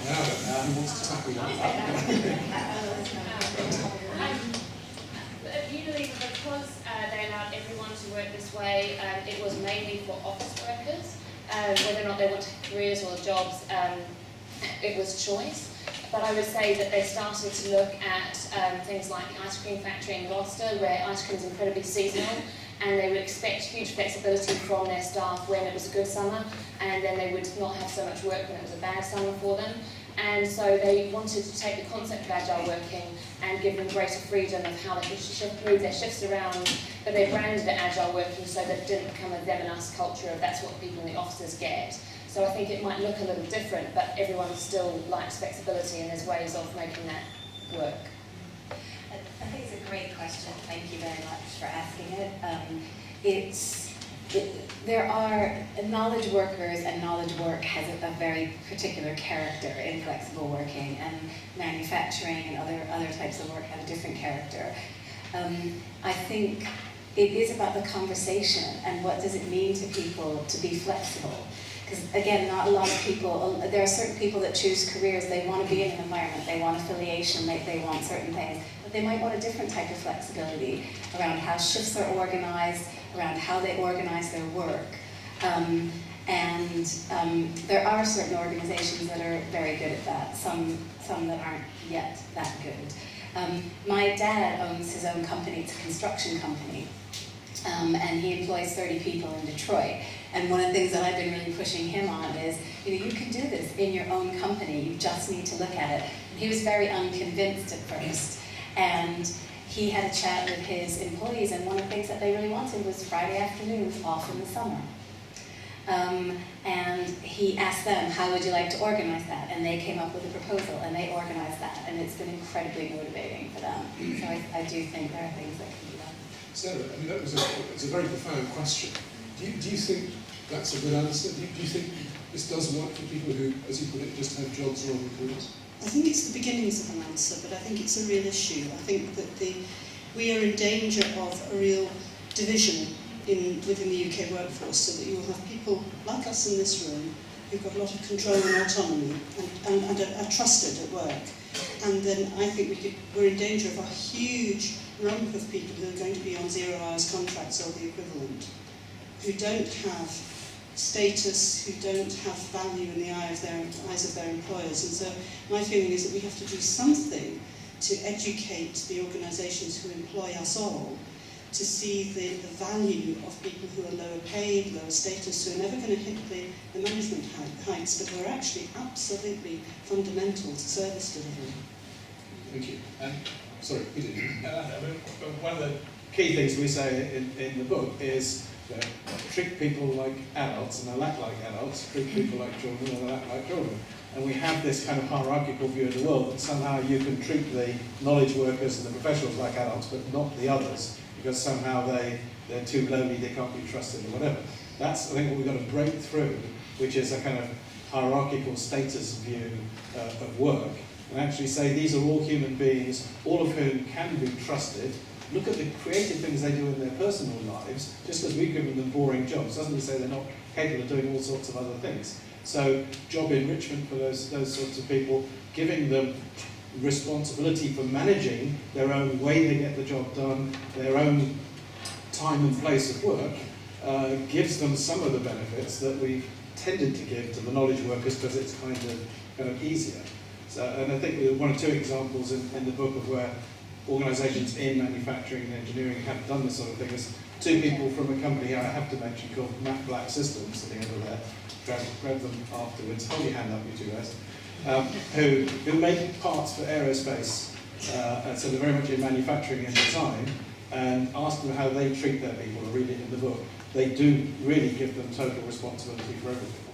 Now, who wants to tackle that? Unilever, because they allowed everyone to work this way, it was mainly for office workers. Whether or not they wanted careers or jobs, it was choice. But I would say that they started to look at things like the ice cream factory in Gloucester, where ice cream is incredibly seasonal, and they would expect huge flexibility from their staff when it was a good summer, and then they would not have so much work when it was a bad summer for them. And so they wanted to take the concept of agile working and give them greater freedom of how they could move their shifts around, but they branded it agile working so that it didn't become a them and us culture of that's what people in the offices get. So I think it might look a little different, but everyone still likes flexibility and there's ways of making that work. I think it's a great question. Thank you very much for asking it. There are knowledge workers, and knowledge work has a very particular character in flexible working, and manufacturing and other types of work have a different character. I think it is about the conversation and what does it mean to people to be flexible. Because again, not a lot of people, there are certain people that choose careers, they want to be in an environment, they want affiliation, they want certain things, but they might want a different type of flexibility around how shifts are organized, around how they organize their work. There are certain organizations that are very good at that, some that aren't yet that good. My dad owns his own company, it's a construction company, and he employs 30 people in Detroit. And one of the things that I've been really pushing him on is, you can do this in your own company, you just need to look at it. And he was very unconvinced at first. And he had a chat with his employees, and one of the things that they really wanted was Friday afternoons off in the summer. And he asked them, how would you like to organize that? And they came up with a proposal, and they organized that, and it's been incredibly motivating for them. So I do think there are things that can be done. Sarah, I mean, it's a very profound question. Do you think that's a good answer? Do you think this does work for people who, as you put it, just have jobs rather than careers? I think it's the beginnings of an answer, but I think it's a real issue. I think that we are in danger of a real division within the UK workforce, so that you will have people like us in this room who've got a lot of control and autonomy and are trusted at work. And then I think we're in danger of a huge rump of people who are going to be on 0 hours contracts or the equivalent, who don't have status, who don't have value in the eyes of their employers. And so my feeling is that we have to do something to educate the organisations who employ us all to see the value of people who are lower paid, lower status, who are never going to hit the management heights, but who are actually absolutely fundamental to service delivery. Thank you. Sorry, Peter. One of the key things we say in the book is treat people like adults and they'll act like adults, treat people like children and they'll act like children. And we have this kind of hierarchical view of the world that somehow you can treat the knowledge workers and the professionals like adults but not the others, because somehow they're too lowly, they can't be trusted or whatever. That's, I think, what we've got to break through, which is a kind of hierarchical status view of work, and actually say these are all human beings, all of whom can be trusted. Look at the creative things they do in their personal lives. Just because we've given them boring jobs doesn't mean to say they're not capable of doing all sorts of other things. So job enrichment for those sorts of people, giving them responsibility for managing their own way they get the job done, their own time and place of work, gives them some of the benefits that we've tended to give to the knowledge workers because it's kind of easier. So, and I think we have one or two examples in the book of where organisations in manufacturing and engineering have done this sort of thing. There's two people from a company I have to mention called Matt Black Systems, sitting over there. Grab them afterwards. Hold your hand up, you two guys. Who make parts for aerospace, and so they're very much in manufacturing and design, and ask them how they treat their people, or read it in the book. They do really give them total responsibility for everything.